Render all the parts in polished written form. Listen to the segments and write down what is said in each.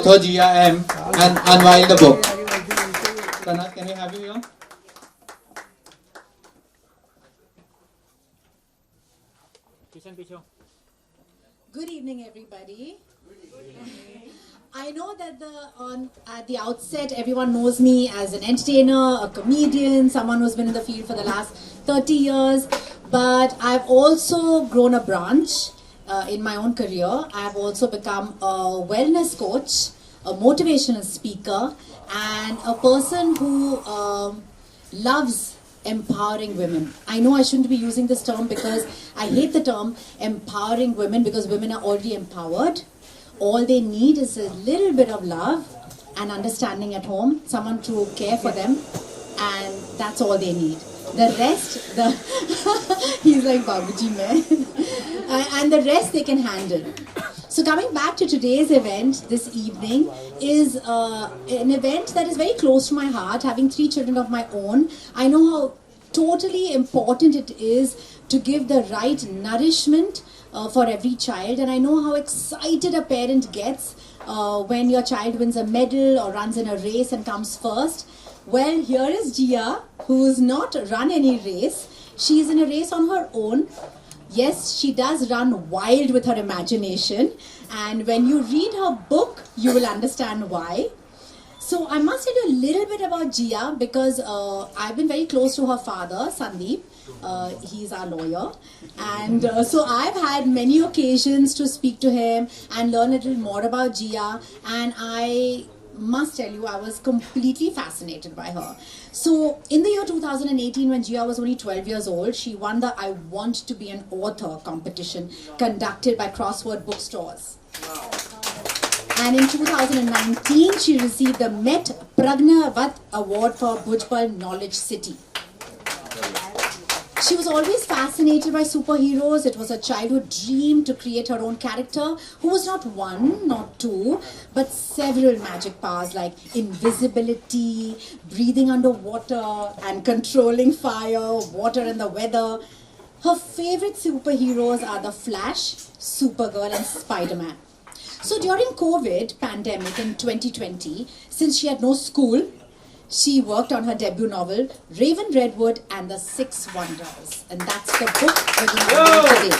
author Jiya M and unveil the book. Pranath, can we have you here? Good evening, everybody. I know that at the outset, everyone knows me as an entertainer, a comedian, someone who's been in the field for the last 30 years. But I've also grown a branch in my own career. I've also become a wellness coach, a motivational speaker, and a person who loves empowering women. I know I shouldn't be using this term because I hate the term empowering women, because women are already empowered. All they need is a little bit of love and understanding at home, someone to care for them, and that's all they need. The rest, he's like Babuji man, and the rest they can handle. So coming back to today's event this evening is an event that is very close to my heart. Having 3 children of my own, I know how totally important it is to give the right nourishment for every child, and I know how excited a parent gets when your child wins a medal or runs in a race and comes first. Well, here is Jiya, who's not run any race. She's in a race on her own. Yes, she does run wild with her imagination, and when you read her book, you will understand why. So I must tell you a little bit about Jiya, because I've been very close to her father, Sandeep. He's our lawyer, and so I've had many occasions to speak to him and learn a little more about Jiya, and I must tell you, I was completely fascinated by her. So in the year 2018, when Jiya was only 12 years old, she won the I Want to Be an Author competition conducted by Crossword bookstores. Wow. And in 2019, she received the Met Pragnavat Award for Bhujpal Knowledge City. She was always fascinated by superheroes. It was her childhood dream to create her own character, who was not one, not two, but several magic powers like invisibility, breathing underwater, and controlling fire, water, and the weather. Her favorite superheroes are the Flash, Supergirl, and Spider-Man. So during COVID pandemic in 2020, since she had no school, she worked on her debut novel, Raven Redwood and the 6 Wonders. And that's the book we're going to read today.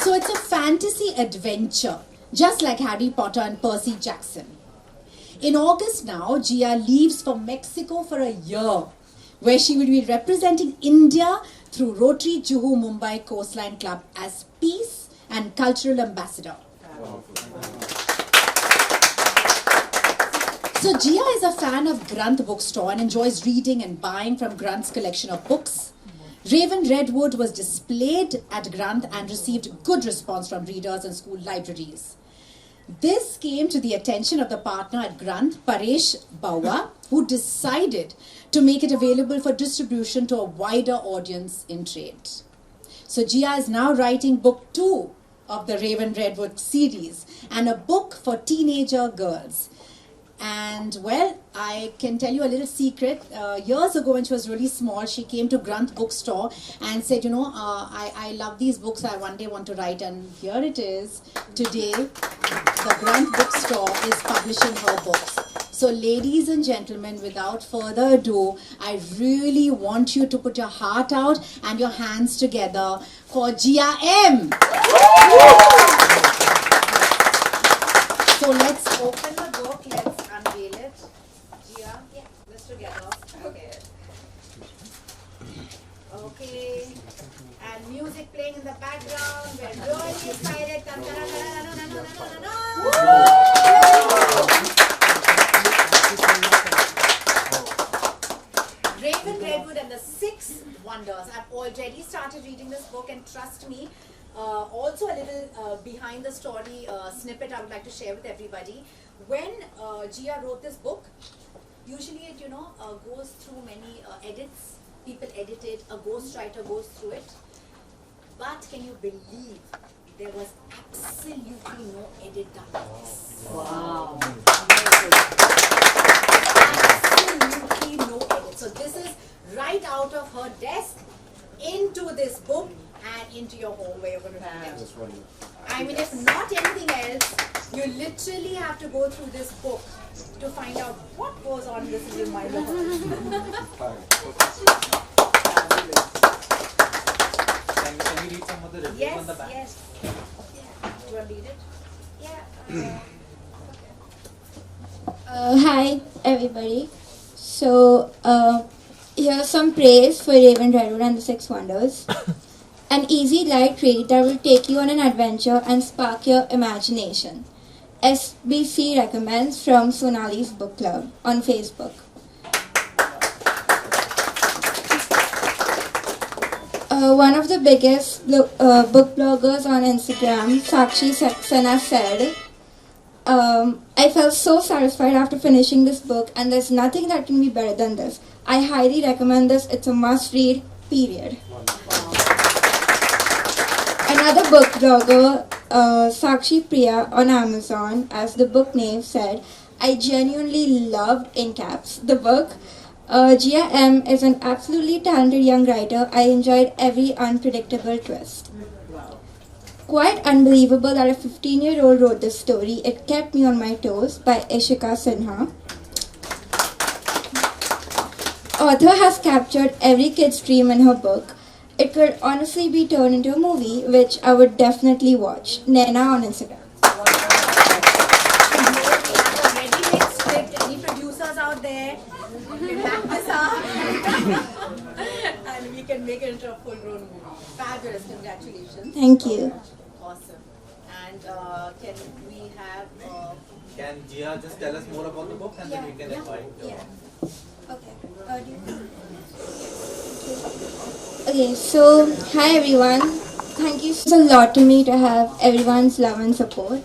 So it's a fantasy adventure, just like Harry Potter and Percy Jackson. In August now, Jiya leaves for Mexico for a year, where she will be representing India through Rotary Juhu Mumbai Coastline Club as Peace and Cultural Ambassador. So Jiya is a fan of Granth bookstore and enjoys reading and buying from Granth's collection of books. Raven Redwood was displayed at Granth and received good response from readers and school libraries. This came to the attention of the partner at Granth, Paresh Bawa, who decided to make it available for distribution to a wider audience in trade. So Jiya is now writing book 2 of the Raven Redwood series, and a book for teenager girls. And well, I can tell you a little secret. Years ago when she was really small, she came to Granth bookstore and said, you know, I love these books, I one day want to write. And here it is. Today, the Granth bookstore is publishing her books. So ladies and gentlemen, without further ado, I really want you to put your heart out and your hands together for Jiya M. So let's open the book, let's unveil it. Jiya, let's together. Okay. Okay. And music playing in the background. We're really excited. Raven Redwood and the 6 Wonders. I've already started reading this book, and trust me, also a little behind the story snippet I would like to share with everybody. When Jiya wrote this book, usually it goes through many edits. People edit it, a ghostwriter goes through it. But can you believe there was absolutely no edit done on this? Wow. Absolutely no edit. So this is right out of her desk into this book and into your home where you're going to read it. I mean, if not anything else, you literally have to go through this book to find out what goes on in this little mind of ours. Can we read some of the reviews on the back? Yes. Yeah. Do you want to read it? Yeah. Hi everybody. So here's some praise for Raven Redwood and the Six Wonders. An easy light read that will take you on an adventure and spark your imagination. SBC recommends from Sonali's Book Club on Facebook. One of the biggest book bloggers on Instagram, Sakshi Saxena, said, I felt so satisfied after finishing this book, and there's nothing that can be better than this. I highly recommend this. It's a must-read, period. Another book blogger, Sakshi Priya on Amazon, as the book name said, I genuinely loved, in caps, the book. Jiya M is an absolutely talented young writer. I enjoyed every unpredictable twist. Quite unbelievable that a 15-year-old wrote this story. It kept me on my toes, by Ishika Sinha. Author has captured every kid's dream in her book. It could honestly be turned into a movie, which I would definitely watch. Nena on Instagram. Ready-made script. Any producers out there? We back this up. And we can make it into a full-grown movie. Fabulous. Congratulations. Thank you. Awesome. And can we have... Can Jiya just tell us more about the book and then we can invite Okay. Okay, so hi everyone. Thank you so lot to me to have everyone's love and support.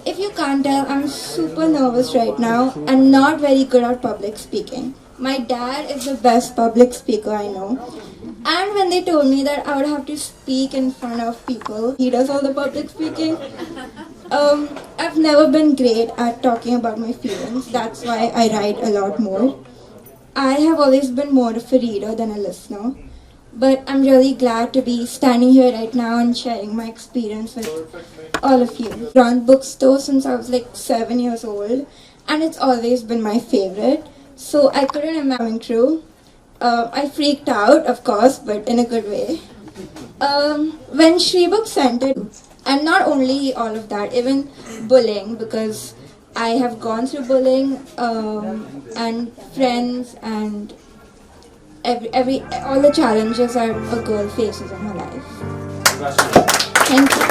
If you can't tell, I'm super nervous right now and not very good at public speaking. My dad is the best public speaker I know. And when they told me that I would have to speak in front of people, he does all the public speaking. I've never been great at talking about my feelings. That's why I write a lot more. I have always been more of a reader than a listener. But I'm really glad to be standing here right now and sharing my experience with all of you. I've run bookstores since I was like 7 years old, and it's always been my favorite. So I couldn't imagine true. I freaked out, of course, but in a good way. When Shreebook sent it, and not only all of that, even bullying, because I have gone through bullying and friends and all the challenges that a girl faces in her life. Thank you.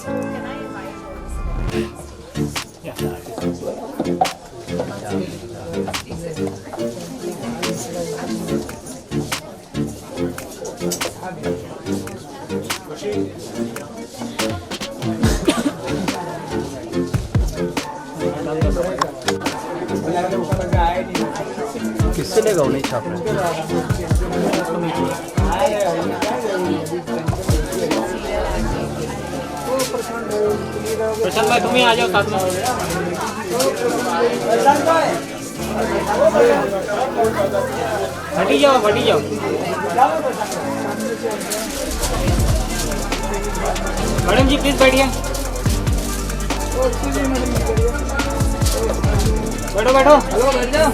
Can I invite किससे लेगा उन्हें छाप प्रशांत भाई तुम्हें आ जाओ साथ में हटी जाओ मैडम जी प्लीज बैठिए बैठो हेलो बैठ जाओ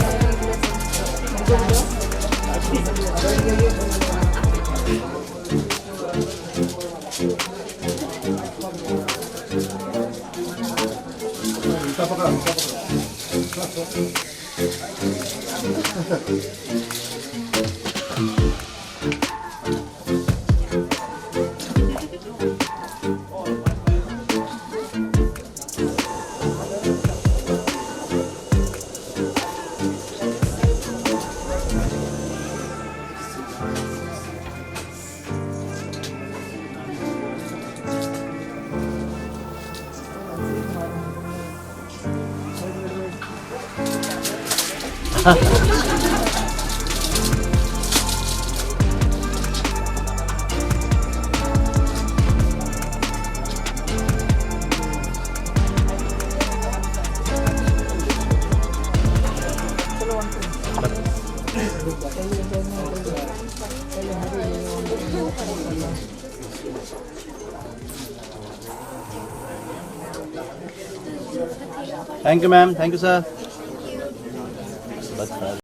thank you ma'am, thank you sir.